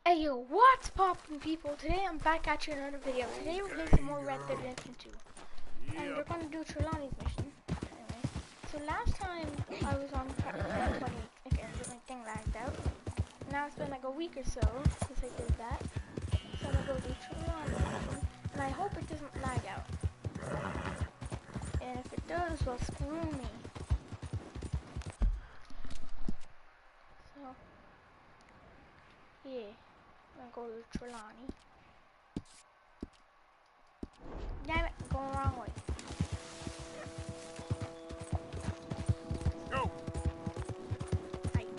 Hey yo, what's poppin' people? Today I'm back at you in another video. Today we're playing some more Red Dead Redemption 2. And we're gonna do Trelawney's mission. Anyway, so last time I was on part 20, again, my thing lagged out. Now it's been like a week or so since I did that. So I'm gonna go do Trelawney's mission. And I hope it doesn't lag out. And if it does, well, screw me. So, yeah. I'm gonna go to Trelawney. Damn it, I'm going the wrong way. Go! Right.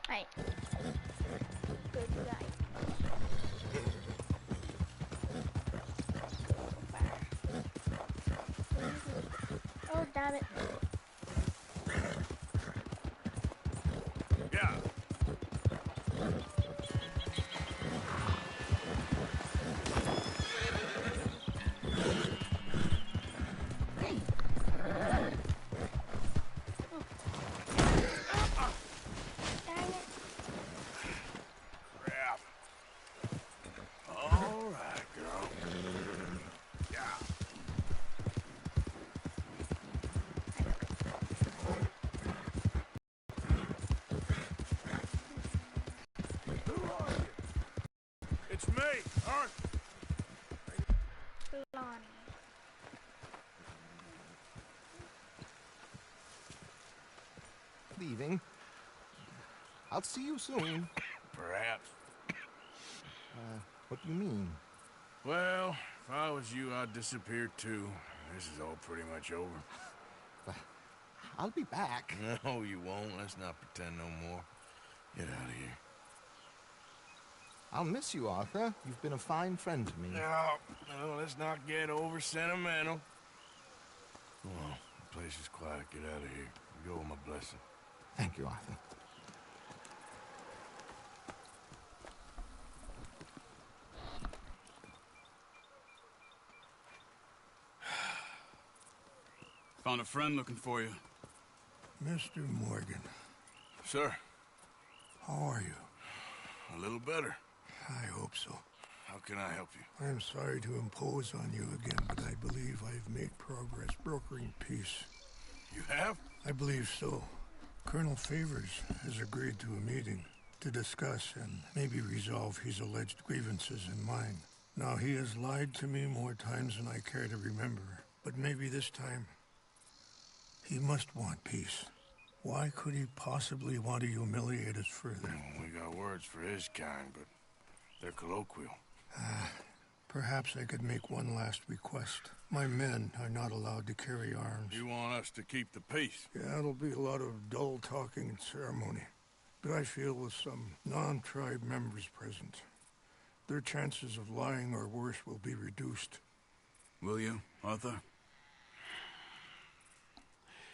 Right. Good guy. Oh, damn it. Yeah. Dang it. Crap. All right, girl. Yeah. Who are you? It's me, Arthur. Trelawney. Leaving. I'll see you soon. Perhaps. What do you mean? Well, if I was you, I'd disappear too. This is all pretty much over. I'll be back. No, you won't. Let's not pretend no more. Get out of here. I'll miss you, Arthur. You've been a fine friend to me. No, let's not get over sentimental. Come on, the place is quiet. Get out of here. You go with my blessing. Thank you, Arthur. Found a friend looking for you. Mr. Morgan, Sir, how are you? a little better. I hope so. How can I help you? I'm sorry to impose on you again, but I believe I've made progress brokering peace. You have? I believe so. Colonel Favors has agreed to a meeting to discuss and maybe resolve his alleged grievances and mine. Now, he has lied to me more times than I care to remember, but maybe this time he must want peace. Why could he possibly want to humiliate us further? Well, we got words for his kind, but they're colloquial. Perhaps I could make one last request. My men are not allowed to carry arms. You want us to keep the peace? Yeah, it'll be a lot of dull talking and ceremony. But I feel with some non-tribe members present, their chances of lying or worse will be reduced. Will you, Arthur?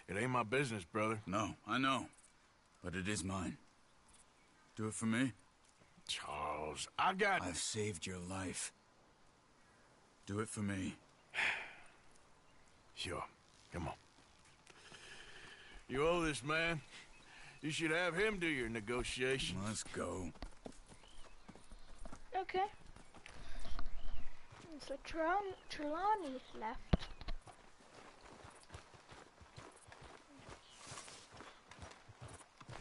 It ain't my business, brother. No, I know. But it is mine. Do it for me? Charles, I got... I've saved your life. Do it for me. Sure. Come on. You owe this man. You should have him do your negotiations. Let's go. Okay. So Trelawney left.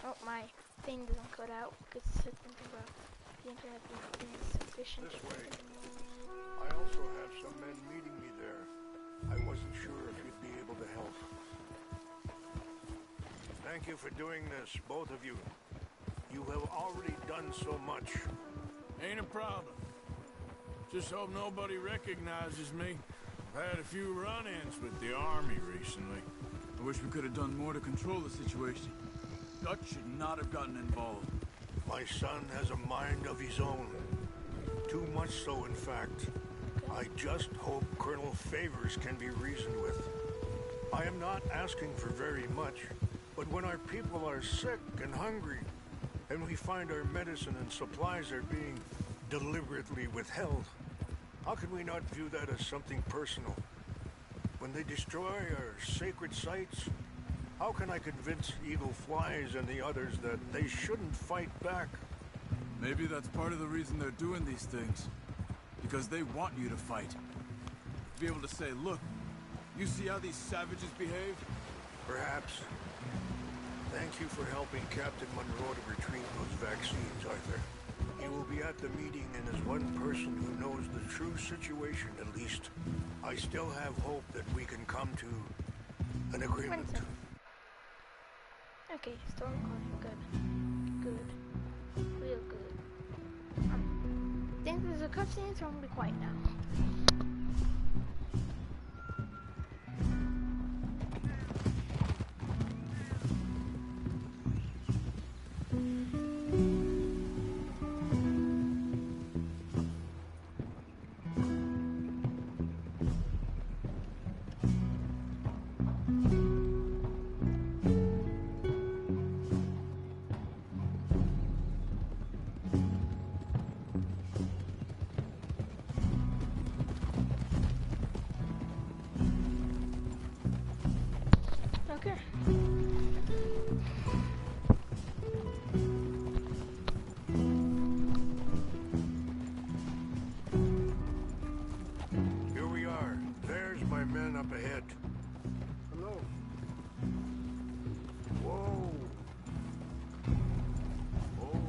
Oh, my thing doesn't cut out because it's something about the internet being insufficient. This way. I also have some men meeting me there. I wasn't sure if you'd be able to help. Thank you for doing this, both of you. You have already done so much. Ain't a problem. Just hope nobody recognizes me. I've had a few run-ins with the army recently. I wish we could have done more to control the situation. Dutch should not have gotten involved. My son has a mind of his own. Too much so, in fact. I just hope Colonel Favors can be reasoned with. I am not asking for very much, but when our people are sick and hungry, and we find our medicine and supplies are being deliberately withheld, how can we not view that as something personal? When they destroy our sacred sites, how can I convince Eagle Flies and the others that they shouldn't fight back? Maybe that's part of the reason they're doing these things. Because they want you to fight. To be able to say, look, you see how these savages behave? Perhaps. Thank you for helping Captain Monroe to retrieve those vaccines, Arthur. He will be at the meeting, and as one person who knows the true situation, at least, I still have hope that we can come to an agreement. Okay, storm caution, good. Good. Real good. I think there's a cutscene, so I'm gonna be quiet now. Okay. Here we are. There's my men up ahead. Hello. Whoa. Oh.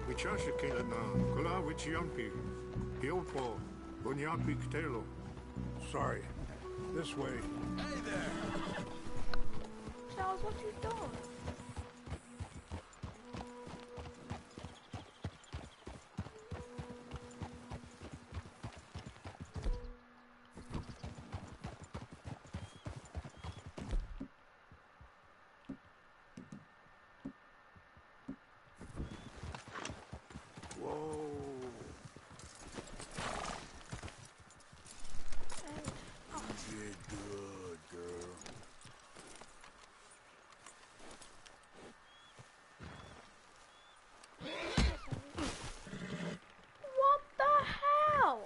Wichashikela na kula wichiampi. Hiopo. Bunyapi ktelo. Sorry. This way. Hey there! Charles, what you doing? Whoa. You did good, girl. What the hell?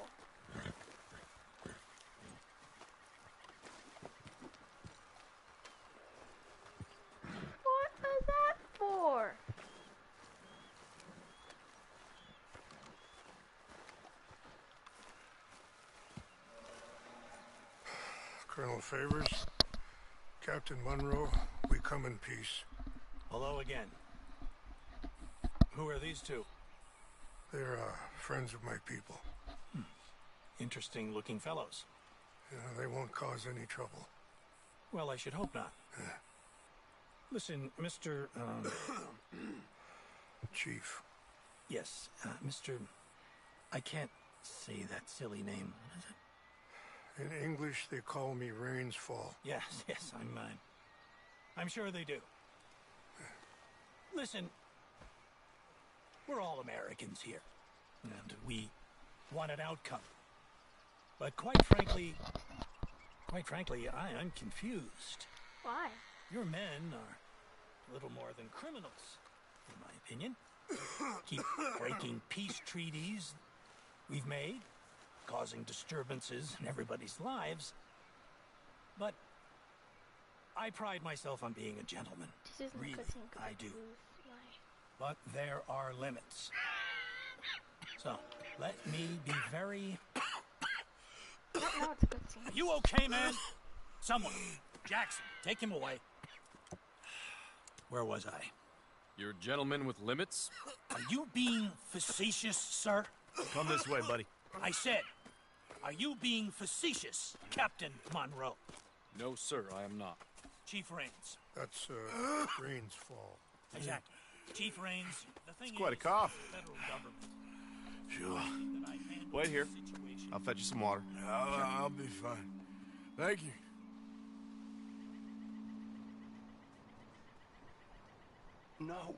What is that for? Colonel Favors, Captain Monroe, we come in peace. Hello again. Who are these two? They're friends of my people. Interesting looking fellows. Yeah, they won't cause any trouble. Well, I should hope not. Listen, Mr. Chief. Yes, Mr. I can't say that silly name. What is it? In English, they call me Rainsfall. Yes, I'm sure they do. Listen, we're all Americans here, and we want an outcome. But quite frankly, I'm confused. Why? Your men are little more than criminals, in my opinion. Keep breaking peace treaties we've made, causing disturbances in everybody's lives. But I pride myself on being a gentleman. This isn't Really, a cutscene 'cause I it do. proves my... But there are limits. So, let me be very... No, it's a cutscene. Are you okay, man? Someone. Jackson, take him away. Where was I? You're a gentleman with limits? Are you being facetious, sir? Come this way, buddy. I said, are you being facetious, Captain Monroe? No, sir, I am not. Chief Rains. That's Rainsfall. Exactly. Chief Rains, the thing It's quite a is, cough. the federal government. Sure. that I've handled Wait here. the situation. I'll fetch you some water. I'll be fine. Thank you. No.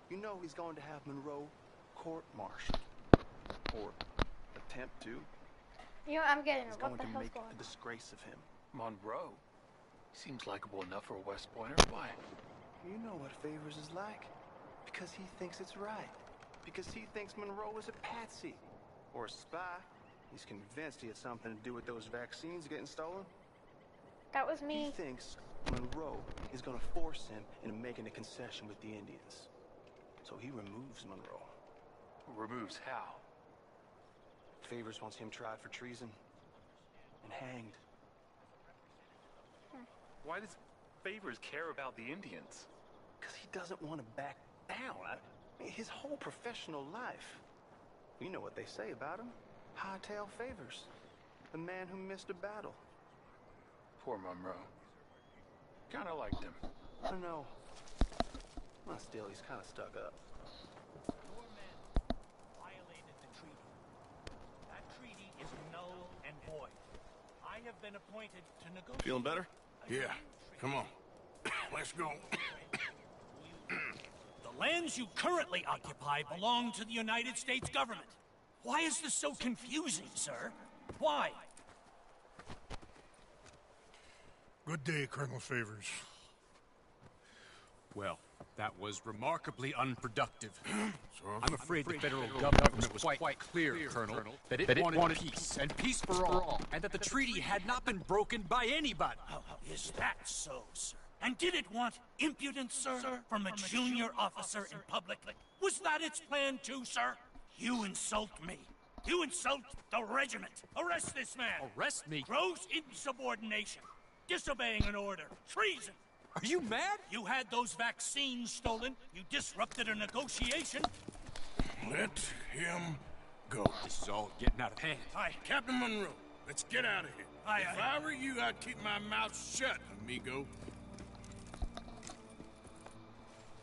You know he's going to have Monroe court-martialed. Or attempt to. You know, I'm getting He's it. going What the to hell's make going a on? disgrace of him. Monroe? Seems likable enough for a West Pointer. Why? You know what Favors is like. Because he thinks it's right. Because he thinks Monroe is a patsy. Or a spy. He's convinced he had something to do with those vaccines getting stolen. That was me. He thinks Monroe is gonna force him into making a concession with the Indians. So he removes Monroe. Removes how? Favors wants him tried for treason and hanged. Why does Favors care about the Indians? Because he doesn't want to back down. His whole professional life. You know what they say about him. Hightail Favors. The man who missed a battle. Poor Monroe. Kinda liked him. I know. Well, still, he's kind of stuck up. Your men violated the treaty. That treaty is null and void. I have been appointed to negotiate. Feeling better? Yeah. Come on. Let's go. The lands you currently occupy belong to the United States government. Why is this so confusing, sir? Why? Good day, Colonel Favors. Well, that was remarkably unproductive. I'm afraid the federal government was quite clear, Colonel, that it wanted peace, and peace for all, and that the treaty had not been broken by anybody. How is that so, sir? And did it want impudence, sir, from a junior officer in public? Was that its plan too, sir? You insult me. You insult the regiment. Arrest this man. Arrest me? Gross insubordination. Disobeying an order. Treason. Are you mad? You had those vaccines stolen. You disrupted a negotiation. Let him go. This is all getting out of hand. Captain Monroe, let's get out of here. If I were you, I'd keep my mouth shut, amigo.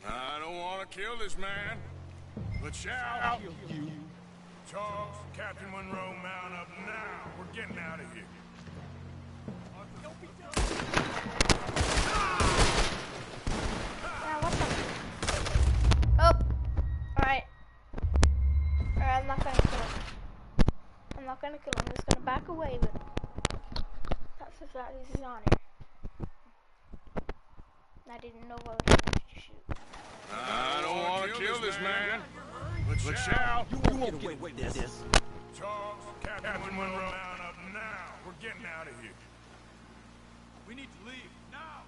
I don't want to kill this man, but shall kill you. Charles, Captain Monroe, mount up now. We're getting out of here. Yeah, what the? Oh! Alright. Alright, I'm not gonna kill him. I'm not gonna kill him. I'm just gonna back away, but that's just that he's his honor. I didn't know what I was going to shoot. I don't want to kill this man, but shall. You won't get away with this. Charles, Captain Monroe, mount up now. We're getting out of here. We need to leave now.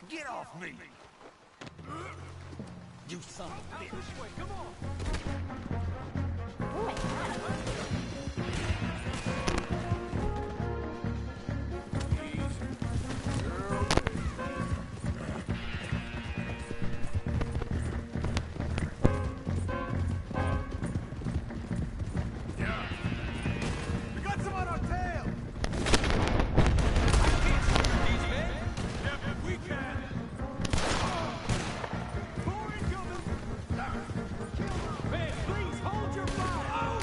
Get off me! You son of a bitch! This way, come on. Oh my god. We got some on our tail. If we can. Man, please hold your fire.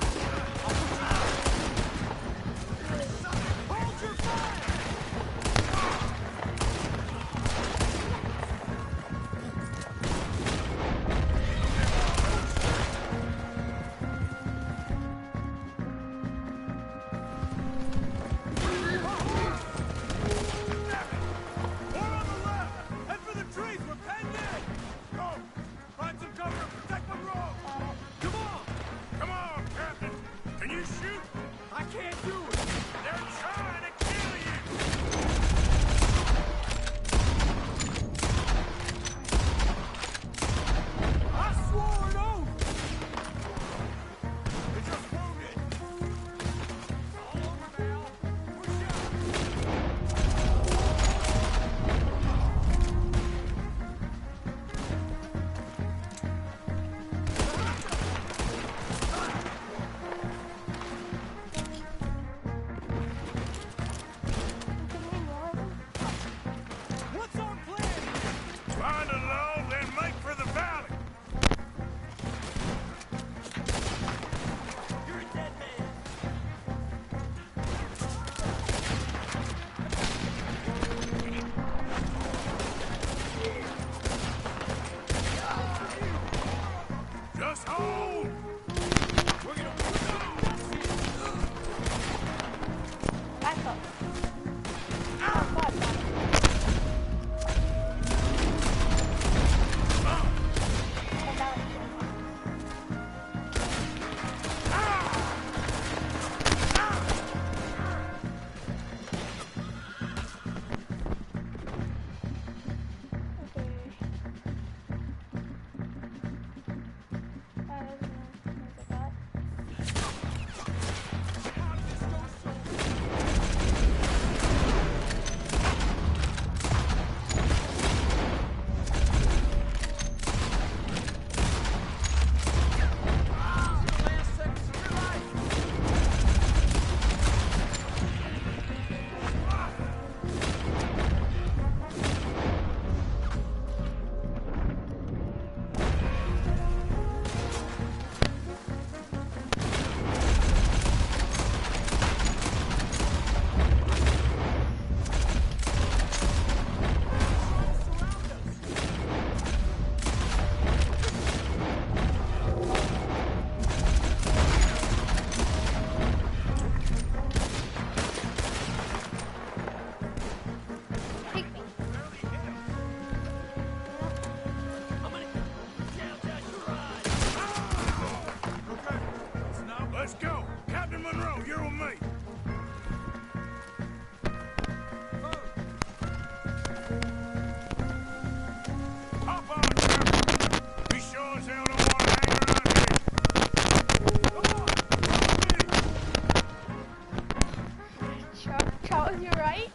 you right?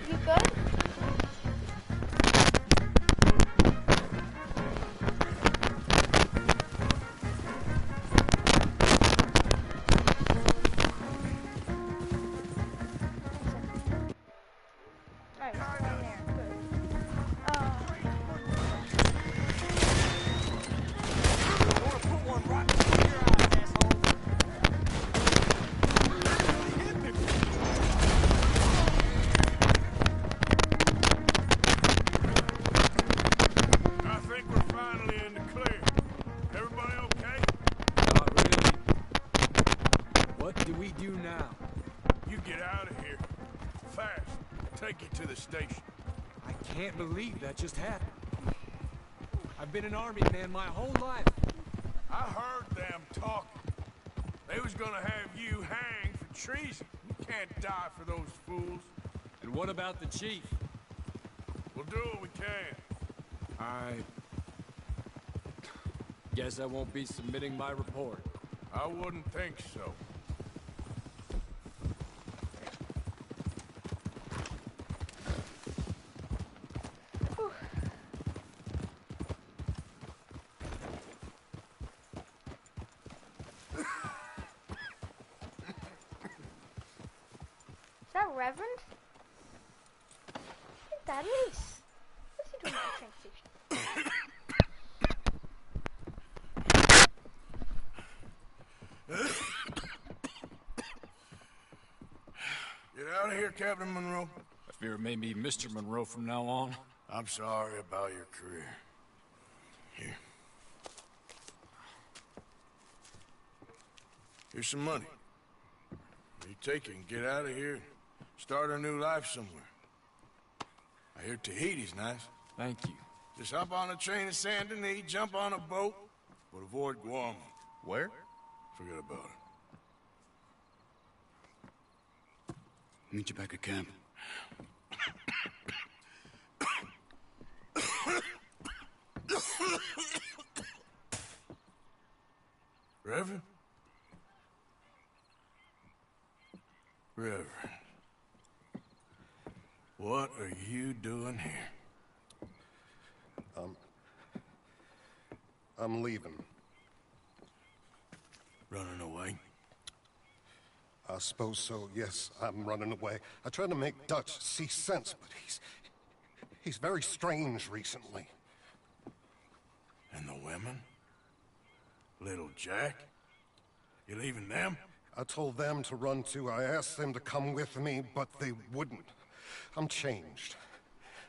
You good? Alright, so in there. Good. I think we're finally in the clear. Everybody okay? Not really. What do we do now? You get out of here. Fast. Take you to the station. I can't believe that just happened. I've been an army man my whole life. I heard them talking. They was gonna have you hanged for treason. You can't die for those fools. And what about the chief? We'll do what we can. I guess I won't be submitting my report. I wouldn't think so. Is that Reverend? I think that is. What's he doing at the train station? Get out of here, Captain Monroe. I fear it may be Mr. Monroe from now on. I'm sorry about your career. Here. Here's some money. You take it and get out of here and start a new life somewhere. I hear Tahiti's nice. Thank you. Just hop on a train to Saint Denis, jump on a boat, but avoid Guam. Where? Forget about it. Meet you back at camp. Reverend? Reverend. What are you doing here? I'm leaving. Running away? I suppose so, yes. I'm running away. I tried to make Dutch see sense, but he's very strange recently. And the women? Little Jack? You leaving them? I told them to run too. I asked them to come with me, but they wouldn't. I'm changed.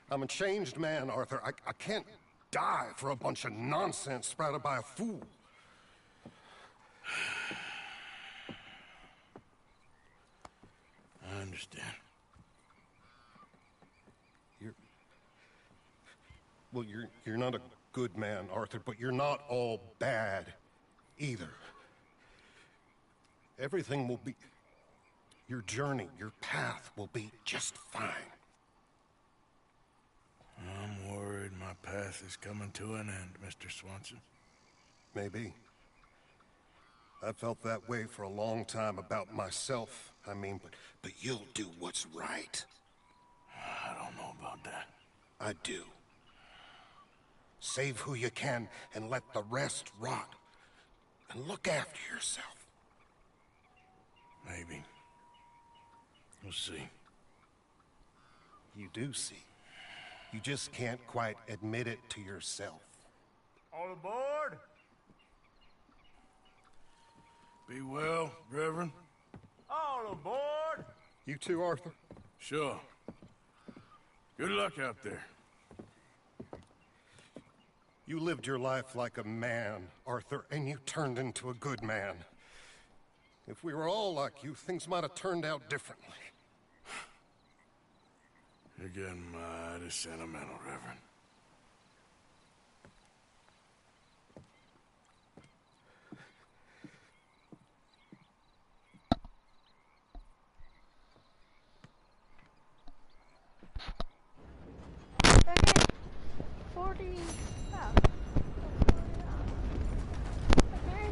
I'm a changed man, Arthur. I can't die for a bunch of nonsense sprouted by a fool. I understand. You're not a good man, Arthur, but you're not all bad either. Everything will be... Your journey, your path will be just fine. I'm worried my path is coming to an end, Mr. Swanson. Maybe. I felt that way for a long time about myself. I mean, but you'll do what's right. I don't know about that. I do. Save who you can and let the rest rot. And look after yourself. Maybe. We'll see. You do see. You just can't quite admit it to yourself. All aboard! Be well, Reverend. All aboard! You too, Arthur? Sure. Good luck out there. You lived your life like a man, Arthur, and you turned into a good man. If we were all like you, things might have turned out differently. You're getting mighty sentimental, Reverend. Okay. 40. Oh. Okay.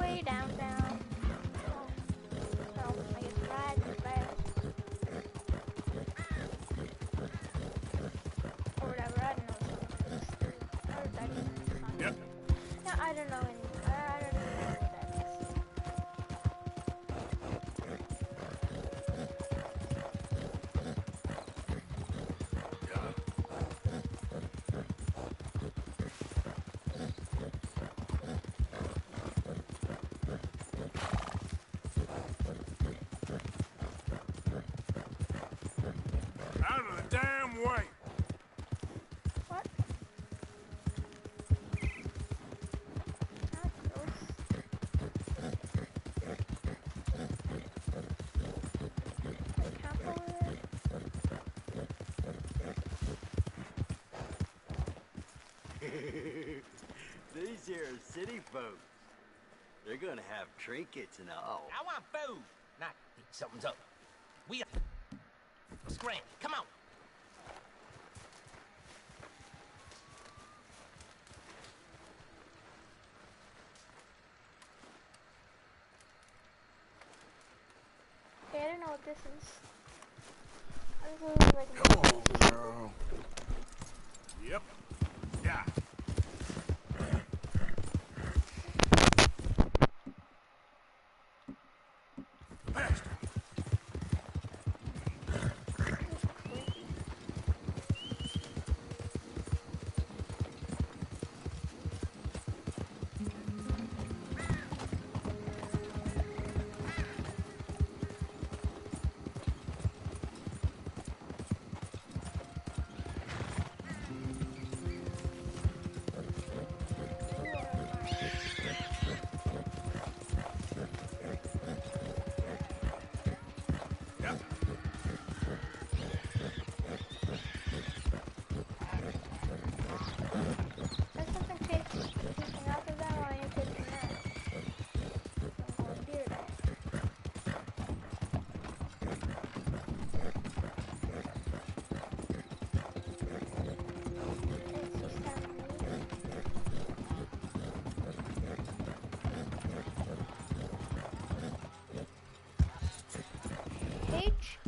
way downtown. Oh, I guess riding fast. Or whatever, I don't know. Yep. No, I don't know any. I don't know what that is. Out of the damn way! What? These here city folk. They're gonna have trinkets and all. I want food. Not something's up. We scram. Come on. Okay, I don't know what this is. I'm going like. Come on, girl. Yep. Yeah. Bastard.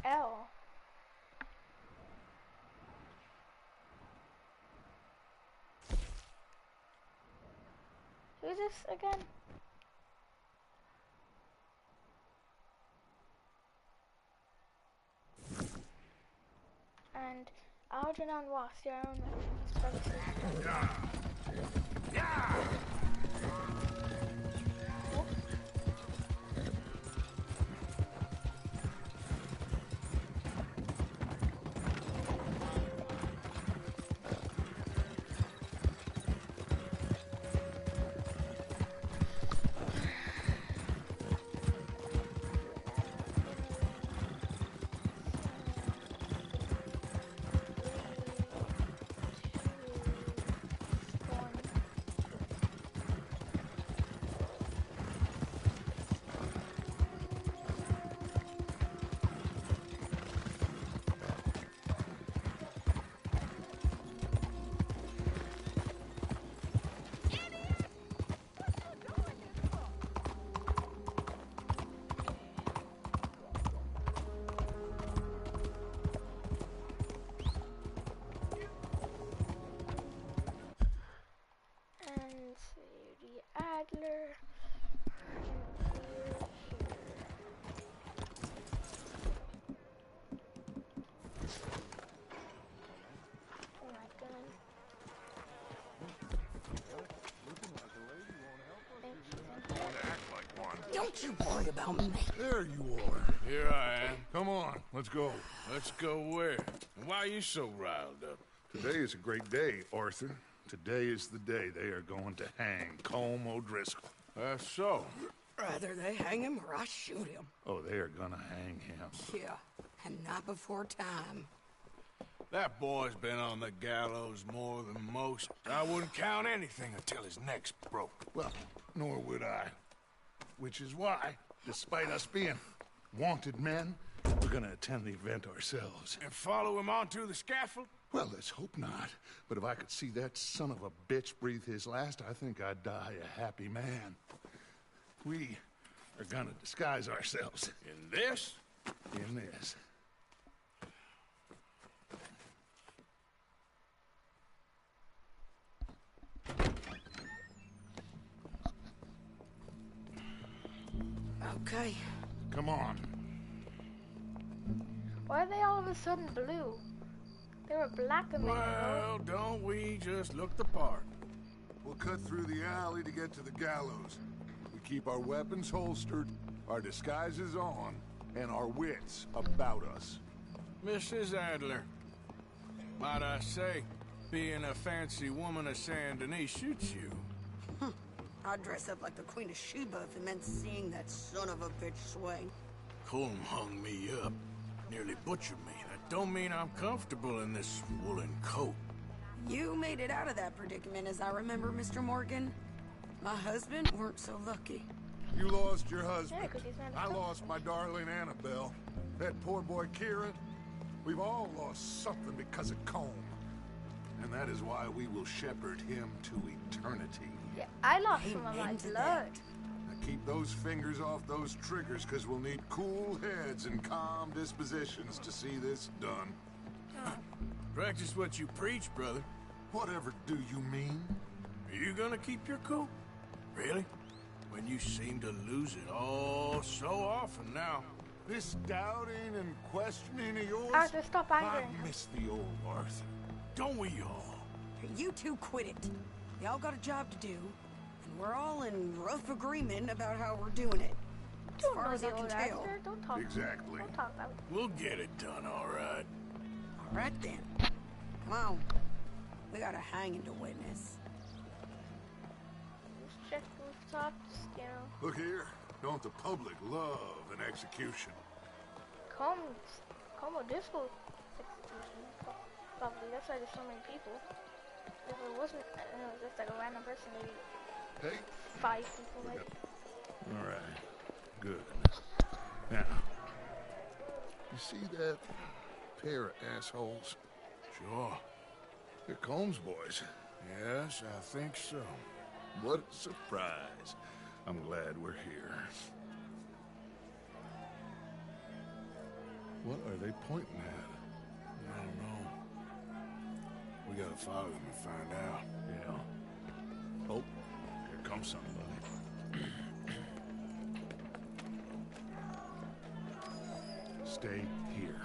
L. Who's this again? And Algernon Ross, your own services. Yeah. Adler. Oh my god. Don't you worry about me. There you are. Here I am. Come on, let's go. Let's go where? And why are you so riled up? Today is a great day, Arthur. Today is the day they are going to hang Colm O'Driscoll. That's so. Rather they hang him or I shoot him. Oh, they are gonna hang him. Yeah, and not before time. That boy's been on the gallows more than most. I wouldn't count anything until his neck's broke. Well, nor would I. Which is why, despite us being wanted men, we're gonna attend the event ourselves. And follow him onto the scaffold? Well, let's hope not. But if I could see that son of a bitch breathe his last, I think I'd die a happy man. We are gonna disguise ourselves. In this? In this. Okay. Come on. Why are they all of a sudden blue? They were black a minute ago. Well, don't we just look the part? We'll cut through the alley to get to the gallows. We keep our weapons holstered, our disguises on, and our wits about us. Mrs. Adler, might I say, being a fancy woman of Saint Denis shoots you. I'd dress up like the Queen of Sheba if it meant seeing that son of a bitch swing. Colm hung me up, nearly butchered me. That don't mean I'm comfortable in this woolen coat. You made it out of that predicament, as I remember, Mr. Morgan. My husband weren't so lucky. You lost your husband. Yeah, 'cause he's not I lost my darling Annabelle. That poor boy Kieran. We've all lost something because of Colm. And that is why we will shepherd him to eternity. Yeah, I lost some of my Amen to blood. Now keep those fingers off those triggers, because we'll need cool heads and calm dispositions to see this done. Practice what you preach, brother. Whatever do you mean? Are you gonna keep your cool? Really? When you seem to lose it all so often now. This doubting and questioning of yours? Arthur, stop angering I him. miss the old Arthur. Don't we all? You two quit it. Y'all got a job to do, and we're all in rough agreement about how we're doing it. As Don't far know as I the can old tell. Arthur. Don't talk. Exactly. Don't talk about it. We'll get it done, all right. All right then. Come on. We got a hanging to witness. Just check the rooftops, you know. Look here. Don't the public love an execution? Como Disco execution. Probably. That's why there's so many people. If it wasn't, it was just like a random person, maybe Hey. 5 people, maybe. All right. Good. Now, you see that pair of assholes? Sure. They're Combs boys. Yes, I think so. What a surprise. I'm glad we're here. What are they pointing at? I don't know. We gotta follow them and find out. Yeah. Oh, here comes somebody. Stay here.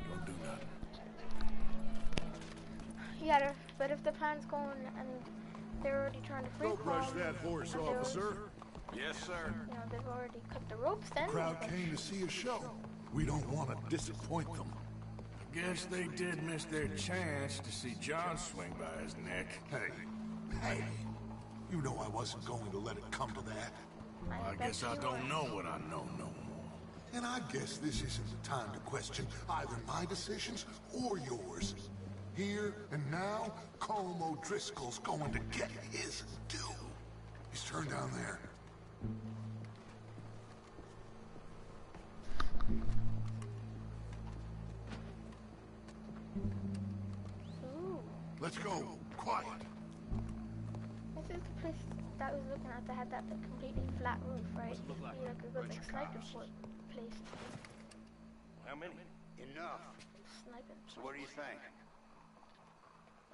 Don't do nothing. Yeah, but if the plan's going and they're already trying to free Don't rush that horse, officer. Yes, sir. You know, they've already cut the ropes then. Crowd came to see a show. We don't want to disappoint them. I guess they did miss their chance to see John swing by his neck. Hey, you know I wasn't going to let it come to that. I guess I don't know what I know no more. And I guess this isn't the time to question either my decisions or yours. Here and now, Colm O'Driscoll's going to get his due. He's turned down there. Ooh. Let's go. Quiet. This is the place that I was looking at that had that completely flat roof, right? It'd be like a good like sniper place. How many? Enough. Sniping. So what do you think?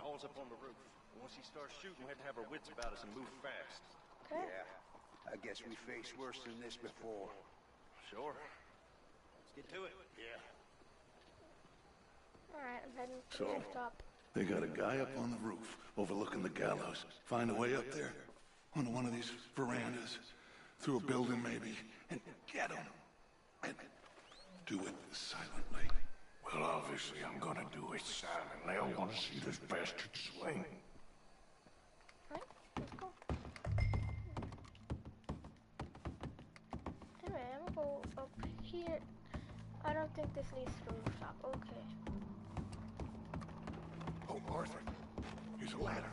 All's up on the roof. Once he starts shooting, we have to have our wits about us and move fast. Okay. Yeah. I guess we faced worse than this before. Sure. Let's get to it. Yeah. Alright, I'm heading to So, the rooftop. they got a guy up on the roof overlooking the gallows. Find a way up there, onto one of these verandas, through a building maybe, and get him. And do it silently. Well, obviously I'm gonna do it silently. I wanna see this bastard swing. Alright, let's go. Anyway, I'm gonna go up here. I don't think this leads to the rooftop. Okay. Oh, Arthur, here's a ladder.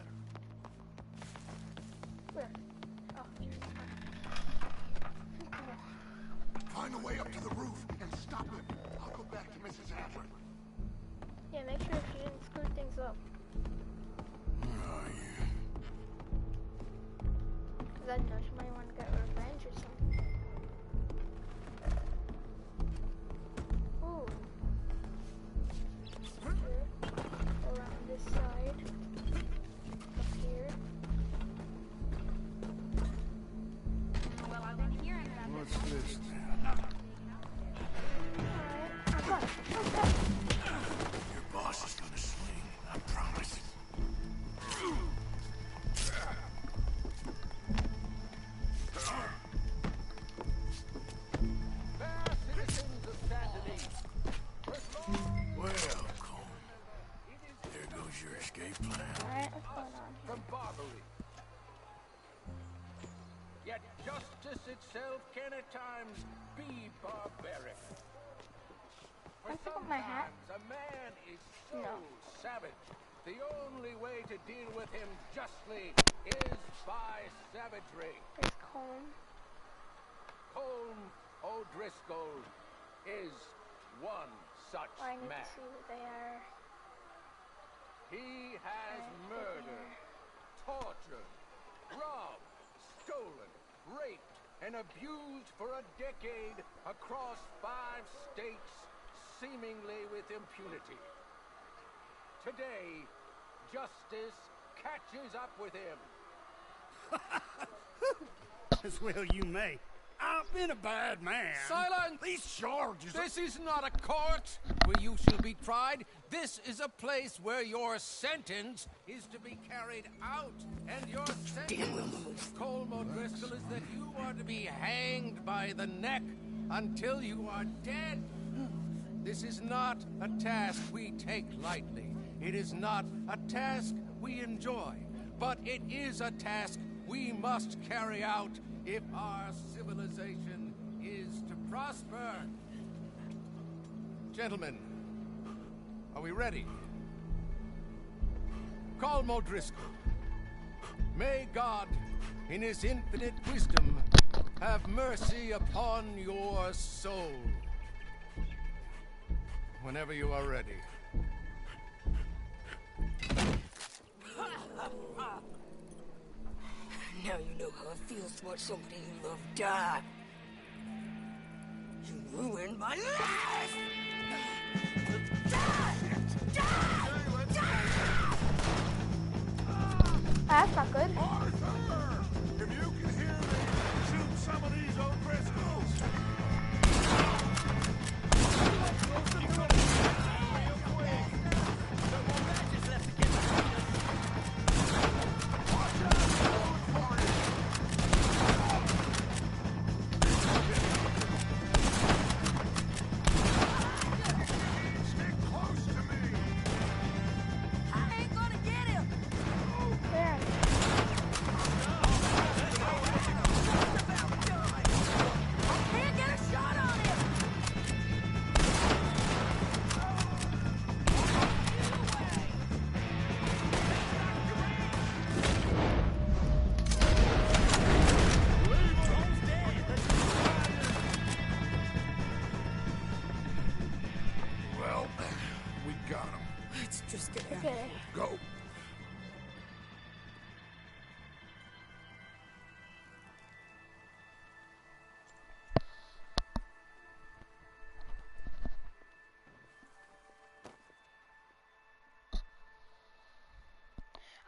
Where? Oh, here. Find a way up to the roof and stop him. I'll go back to Mrs. Adler. Yeah, make sure she didn't screw things up. Where are you? Because I know she might want to get rid of sometimes be barbaric. For Let's pick up my hat. sometimes a man is so savage. The only way to deal with him justly is by savagery. There's Colm. Colm O'Driscoll is one such I need man. to see what they are. He has murdered, tortured, robbed, stolen, raped, and abused for a decade across 5 states, seemingly with impunity. Today, justice catches up with him. As well you may. I've been a bad man. Silence! These charges. This is not a court where you shall be tried. This is a place where your sentence is to be carried out. And your sentence, Colm O'Driscoll, is that you are to be hanged by the neck until you are dead. This is not a task we take lightly. It is not a task we enjoy. But it is a task we must carry out if our civilization is to prosper. Gentlemen, are we ready? Colm O'Driscoll, may God, in his infinite wisdom, have mercy upon your soul. Whenever you are ready. Now you know how it feels to watch somebody you love die. You ruined my life! That's not good. Arthur! If you can hear me, shoot some of these O'Driscolls! Well, we got him. Let's just get out. Okay. Go.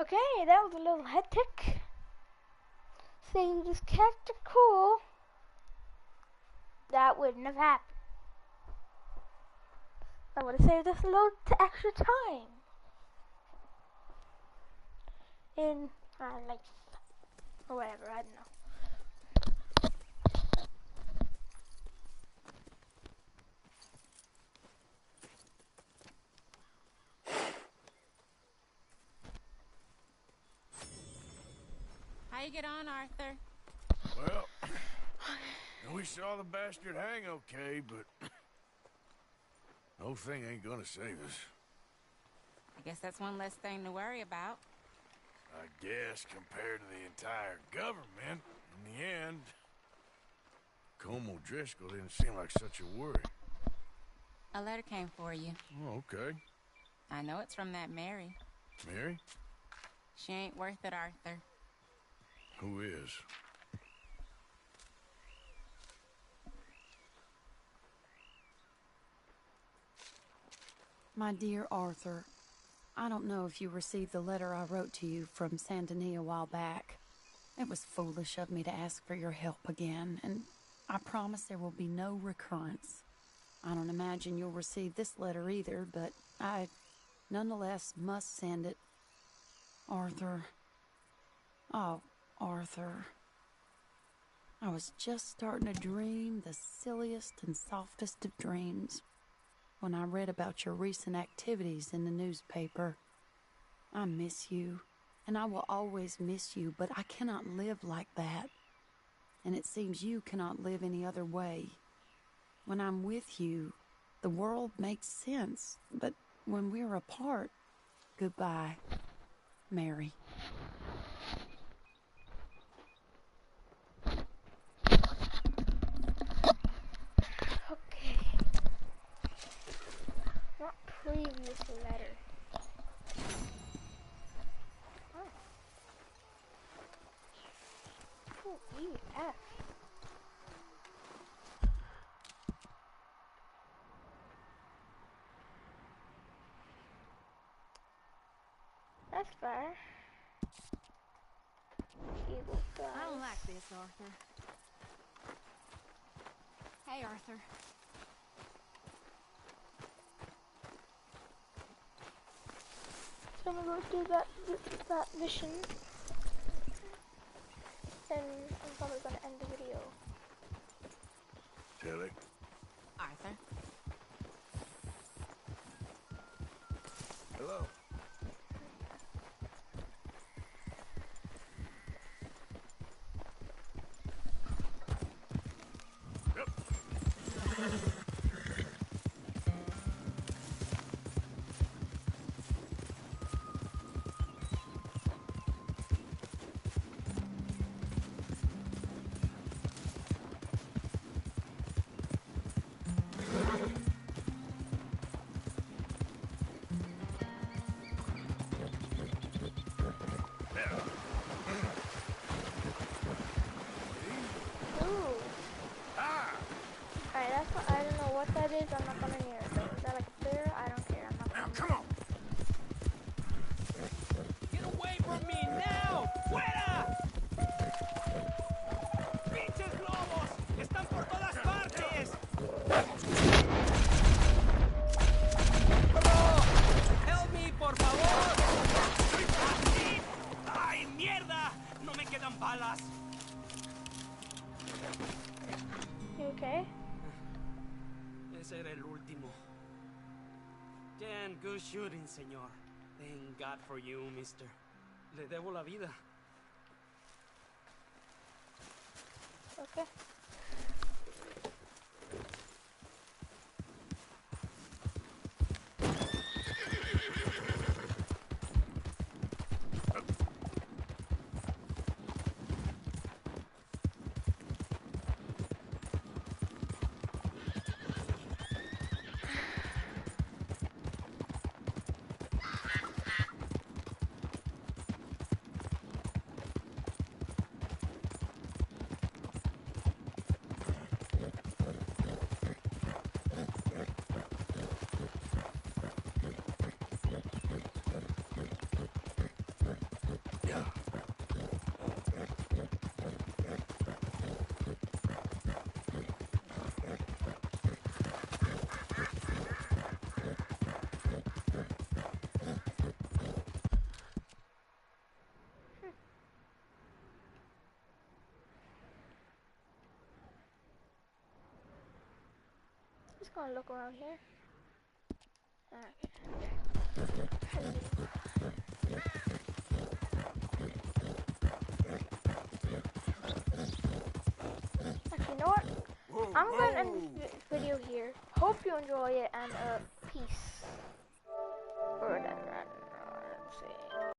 Okay, that was a little hectic. Saying this character cool. That wouldn't have happened. I would have saved us a little extra time in life or whatever. I don't know. How you get on, Arthur? Well, we saw the bastard hang okay, but the whole thing ain't gonna save us. I guess that's one less thing to worry about. I guess compared to the entire government, in the end, Colm O'Driscoll didn't seem like such a worry. A letter came for you. Oh, okay. I know it's from that Mary. Mary? She ain't worth it, Arthur. Who is? My dear Arthur, I don't know if you received the letter I wrote to you from Saint Denis a while back. It was foolish of me to ask for your help again, and I promise there will be no recurrence. I don't imagine you'll receive this letter either, but I nonetheless must send it. Arthur. Oh, Arthur. I was just starting to dream the silliest and softest of dreams when I read about your recent activities in the newspaper. I miss you, and I will always miss you, but I cannot live like that. and it seems you cannot live any other way. When I'm with you, the world makes sense, but when we're apart, goodbye, Mary. Okay. Not previous letter. Oh. EF. That's fair. Eagle flies. I don't like this, Arthur. Hey, Arthur. So I'm gonna go do that mission, and I'm probably gonna end the video. Tilly. Arthur. Hello. I don't know what that is. I'm not gonna near it though. Is that like a bear? I don't care. I'm not gonna. Come on. Get away from me now! ¡Fuera! ¡Pinches lobos! ¡Están por todas partes! ¡Help me, por favor! ¡Así! ¡Ay, mierda! ¡No me quedan balas! You okay? Ese era el último. Damn good shooting, señor. Thank God for you, mister. Le debo la vida. Okay. Just gonna look around here. Actually, you know what? I'm gonna end this video here. Hope you enjoy it, and peace. Or let's see.